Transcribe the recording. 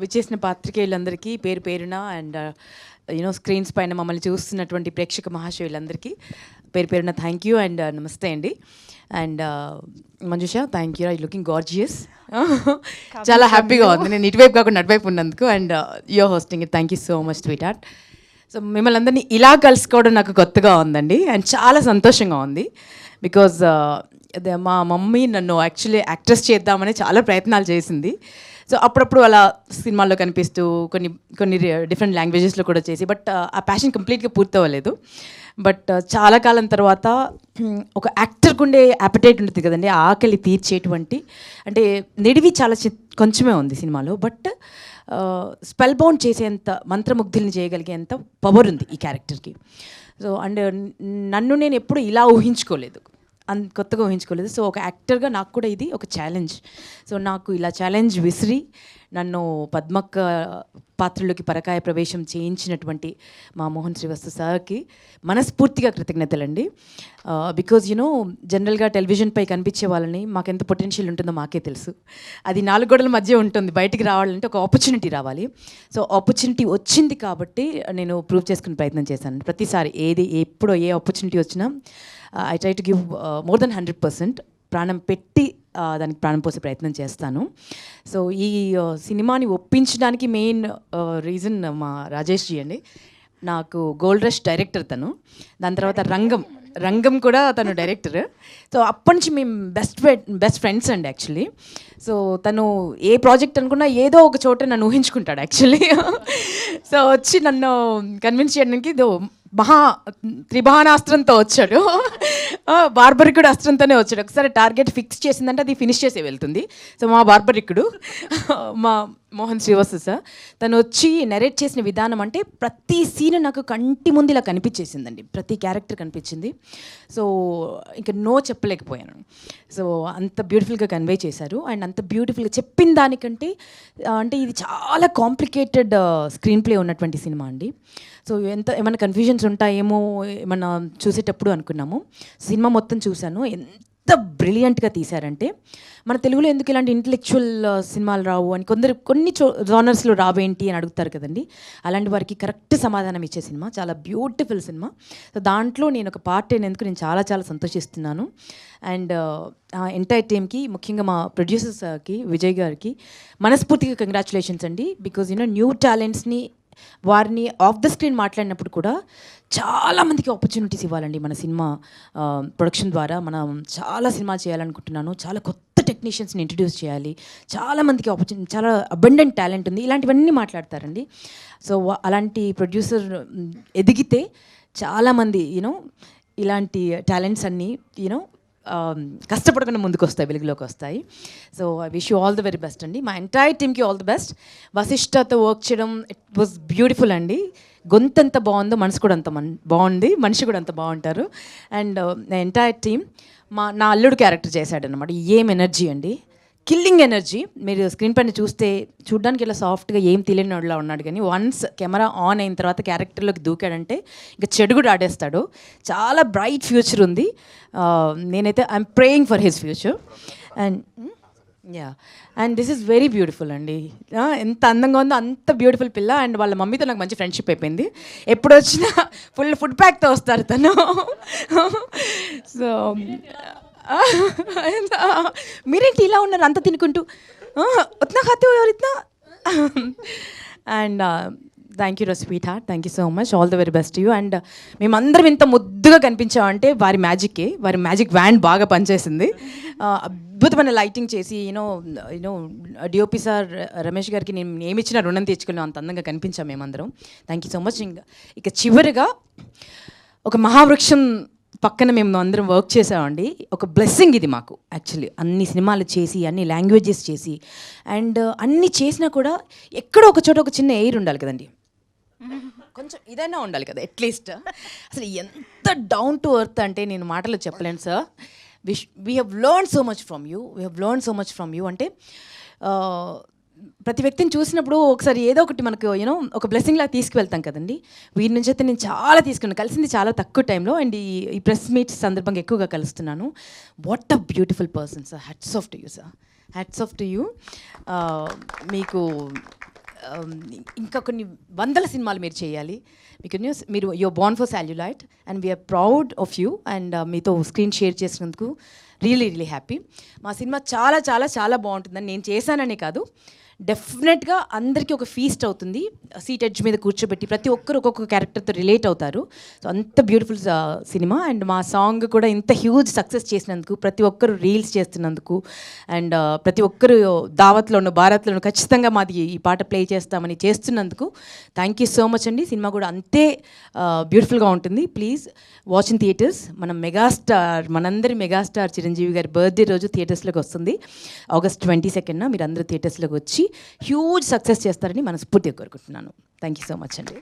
విచ్చేసిన పాత్రికేయులందరికీ పేరు పేరున అండ్ స్క్రీన్స్ పైన మమ్మల్ని చూస్తున్నటువంటి ప్రేక్షక మహాశయులందరికీ పేరు పేరున థ్యాంక్ యూ అండ్ నమస్తే అండి. And Manjusha, thank you, I looking gorgeous. చాలా హ్యాపీగా ఉంది నేను ఇటువైపు కాకుండా అటువైపు ఉన్నందుకు. And you're hosting it, thank you so much sweetheart. So మిమ్మల్ని అందరినీ ఇలా కలుసుకోవడం నాకు కొత్తగా ఉందండి అండ్ చాలా సంతోషంగా ఉంది. బికాజ్ మా మమ్మీ నన్ను యాక్చువల్లీ యాక్ట్రెస్ చేద్దామని చాలా ప్రయత్నాలు చేసింది. సో అప్పుడప్పుడు అలా సినిమాల్లో కనిపిస్తూ కొన్ని డిఫరెంట్ లాంగ్వేజెస్లో కూడా చేసి, బట్ ఆ ప్యాషన్ కంప్లీట్గా పూర్తవ్వలేదు. బట్ చాలా కాలం తర్వాత ఒక యాక్టర్కి ఉండే యాపిటైట్ ఉంటుంది కదండి, ఆ ఆకలి తీర్చేటువంటి, అంటే నిడివి చాలా కొంచెమే ఉంది సినిమాలో, బట్ స్పెల్ బౌండ్ చేసేంత, మంత్రముగ్ధుల్ని చేయగలిగేంత పవర్ ఉంది ఈ క్యారెక్టర్కి. సో అండ్ నన్ను నేను ఎప్పుడు ఇలా ఊహించుకోలేదు, కొత్తగా ఊహించుకోలేదు. సో ఒక యాక్టర్గా నాకు కూడా ఇది ఒక ఛాలెంజ్. సో నాకు ఇలా ఛాలెంజ్ విసిరి నన్ను పద్మక్క పాత్రలోకి పరకాయ ప్రవేశం చేయించినటువంటి మా మోహన్ శ్రీవస్తు సార్కి మనస్ఫూర్తిగా కృతజ్ఞతలండి. బికాజ్ జనరల్గా టెలివిజన్పై కనిపించే వాళ్ళని మాకు ఎంత పొటెన్షియల్ ఉంటుందో మాకే తెలుసు. అది 4 గోడల మధ్య ఉంటుంది, బయటికి రావాలంటే ఒక ఆపర్చునిటీ రావాలి. సో ఆపర్చునిటీ వచ్చింది కాబట్టి నేను ప్రూవ్ చేసుకునే ప్రయత్నం చేశాను. ప్రతిసారి ఎప్పుడో ఏ ఆపర్చునిటీ వచ్చినా I try to give more than 100%, ప్రాణం పెట్టి దానికి ప్రాణం పోసే ప్రయత్నం చేస్తాను. సో ఈ సినిమాని ఒప్పించడానికి మెయిన్ రీజన్ మా రాజేష్ జీ అండి. నాకు గోల్డ్ రష్ డైరెక్టర్ తను, దాని తర్వాత రంగం కూడా తను డైరెక్టర్. సో అప్పటి నుంచి మేము బెస్ట్ ఫ్రెండ్స్ అండి యాక్చువల్లీ. సో తను ఏ ప్రాజెక్ట్ అనుకున్నా ఏదో ఒక చోట నన్ను ఊహించుకుంటాడు యాక్చువల్లీ. సో వచ్చి నన్ను కన్విన్స్ చేయడానికి త్రిబాణాస్త్రంతో వచ్చాడు, బార్బరికుడు అస్త్రంతోనే వచ్చాడు. ఒకసారి టార్గెట్ ఫిక్స్ చేసిందంటే అది ఫినిష్ చేసే వెళ్తుంది. సో మా బార్బరికుడు మా మోహన్ శ్రీవస్తు సార్, తను వచ్చి నెరేట్ చేసిన విధానం అంటే ప్రతి సీన్ నాకు కంటి ముందు ఇలా కనిపించేసిందండి, ప్రతి క్యారెక్టర్ కనిపించింది. సో ఇంకా నో చెప్పలేకపోయాను. సో అంత బ్యూటిఫుల్గా కన్వే చేశారు. అండ్ అంత బ్యూటిఫుల్గా చెప్పిన దానికంటే అంటే ఇది చాలా కాంప్లికేటెడ్ స్క్రీన్ ప్లే ఉన్నటువంటి సినిమా అండి. సో ఏమైనా కన్ఫ్యూజన్స్ ఉంటాయేమో ఏమన్నా చూసేటప్పుడు అనుకున్నాము. సినిమా మొత్తం చూశాను, ఎంత బ్రిలియంట్గా తీశారంటే, మన తెలుగులో ఎందుకు ఇలాంటి ఇంటలెక్చువల్ సినిమాలు రావు అని కొన్ని జానర్స్లో రావేంటి అని అడుగుతారు కదండి. అలాంటి వారికి కరెక్ట్ సమాధానం ఇచ్చే సినిమా, చాలా బ్యూటిఫుల్ సినిమా. సో దాంట్లో నేను ఒక పార్ట్ అయినందుకు నేను చాలా చాలా సంతోషిస్తున్నాను. అండ్ ఎంటైర్ టీమ్కి, ముఖ్యంగా మా ప్రొడ్యూసర్స్కి, విజయ్ గారికి మనస్ఫూర్తిగా కంగ్రాచులేషన్స్ అండి. బికాజ్ న్యూ టాలెంట్స్ని, వారిని ఆఫ్ ద స్క్రీన్ మాట్లాడినప్పుడు కూడా చాలామందికి ఆపర్చునిటీస్ ఇవ్వాలండి. మన సినిమా ప్రొడక్షన్ ద్వారా మనం చాలా సినిమాలు చేయాలనుకుంటున్నాను. చాలా కొత్త టెక్నీషియన్స్ని ఇంట్రడ్యూస్ చేయాలి, చాలామందికి ఆపర్చునిటీ, చాలా అబండెంట్ టాలెంట్ ఉంది, ఇలాంటివన్నీ మాట్లాడతారండి. సో అలాంటి ప్రొడ్యూసర్ ఎదిగితే చాలామంది ఇలాంటి టాలెంట్స్ అన్నీ కష్టపడకుండా ముందుకు వస్తాయి, వెలుగులోకి వస్తాయి. So I wish you all the very best అండి. మా ఎంటైర్ టీమ్కి ఆల్ ది బెస్ట్. వశిష్ఠతో వర్క్ చేయడం ఇట్ వాజ్ బ్యూటిఫుల్ అండి. గొంతు ఎంత బాగుందో మనసు కూడా అంత బాగుంది, మనిషి కూడా అంత బాగుంటారు. అండ్ ఎంటైర్ టీమ్, నా అల్లుడు క్యారెక్టర్ చేశాడనమాట. ఏం ఎనర్జీ అండి, కిల్లింగ్ ఎనర్జీ. మీరు స్క్రీన్ పైన చూడడానికి ఇలా సాఫ్ట్గా ఏం తెలియని వాడిలా ఉన్నాడు, కానీ వన్స్ కెమెరా ఆన్ అయిన తర్వాత క్యారెక్టర్లోకి దూకాడంటే ఇంకా చెడు కూడా ఆడేస్తాడు. చాలా బ్రైట్ ఫ్యూచర్ ఉంది. నేనైతే I'm praying for his future. And this is very beautiful అండి. ఎంత అందంగా ఉందో అంత బ్యూటిఫుల్ పిల్ల. అండ్ వాళ్ళ మమ్మీతో నాకు మంచి ఫ్రెండ్షిప్ అయిపోయింది. ఎప్పుడు వచ్చినా ఫుల్ ఫుడ్ ప్యాక్తో వస్తారు తను. సో మీరేంటి ఇలా ఉన్నారు అంత తినుకుంటూ, ఉత్నా ఖాతే హో ఇత్నా. And thank you sweetheart, thank you so much, all the very best you. And మేమందరం ఇంత ముద్దుగా కనిపించామంటే వారి మ్యాజిక్ వ్యాండ్ బాగా పనిచేసింది. అద్భుతమైన లైటింగ్ చేసి డిఓపి సార్ రమేష్ గారికి నేను ఏమిచ్చినా రుణం తీర్చుకున్నాం, అంత అందంగా కనిపించాం మేమందరం. Thank you so much. ఇక చివరిగా ఒక మహావృక్షం పక్కన మేము అందరం వర్క్ చేసామండి. ఒక బ్లెస్సింగ్ ఇది మాకు యాక్చువల్లీ. అన్ని సినిమాలు చేసి, అన్ని లాంగ్వేజెస్ చేసి, అండ్ అన్నీ చేసినా కూడా ఎక్కడో ఒక చోట ఒక చిన్న ఎయిర్ ఉండాలి కదండి, కొంచెం ఇదైనా ఉండాలి కదా అట్లీస్ట్. అసలు ఎంత డౌన్ టు ఎర్త్ అంటే నేను మాటలో చెప్పలేను sir. We have learn so much from you. అంటే ప్రతి వ్యక్తిని చూసినప్పుడు ఒకసారి ఏదో ఒకటి మనకు ఒక బ్లెస్సింగ్ లాగా తీసుకువెళ్తాం కదండి. వీరి నుంచి అయితే నేను చాలా తీసుకున్నాను, కలిసింది చాలా తక్కువ టైంలో. అండ్ ఈ ప్రెస్ మీట్స్ సందర్భంగా ఎక్కువగా కలుస్తున్నాను. What a beautiful person sir, hats off to you sir, hats off to you. మీకు ఇంకా కొన్ని వందల సినిమాలు మీరు చేయాలి. మీరు you're born for celluloid and we are proud of you. And మీతో స్క్రీన్ షేర్ చేసినందుకు రియలీ హ్యాపీ. మా సినిమా చాలా చాలా చాలా బాగుంటుందని నేను చేశాననే కాదు, డెఫినెట్గా అందరికీ ఒక ఫీస్ట్ అవుతుంది. సీట్ ఎడ్జ్ మీద కూర్చోబెట్టి ప్రతి ఒక్కరు ఒక్కొక్క క్యారెక్టర్తో రిలేట్ అవుతారు. సో అంత బ్యూటిఫుల్ సినిమా. అండ్ మా సాంగ్ కూడా ఇంత హ్యూజ్ సక్సెస్ చేసినందుకు, ప్రతి ఒక్కరు రీల్స్ చేస్తున్నందుకు, అండ్ ప్రతి ఒక్కరు దావత్లోను భారత్లోను ఖచ్చితంగా మాది ఈ పాట ప్లే చేస్తామని చేస్తున్నందుకు థ్యాంక్ యూ సో మచ్ అండి. సినిమా కూడా అంతే బ్యూటిఫుల్గా ఉంటుంది. Please watch in theatres. మనం మెగాస్టార్, మనందరి మెగాస్టార్ చిరంజీవి గారి బర్త్డే రోజు థియేటర్స్లోకి వస్తుంది. August 22nd మీరు అందరూ థియేటర్స్లోకి వచ్చి హ్యూజ్ సక్సెస్ చేస్తారని మనస్ఫూర్తిగా కోరుకుంటున్నాను. థ్యాంక్ యూ సో మచ్ అండి.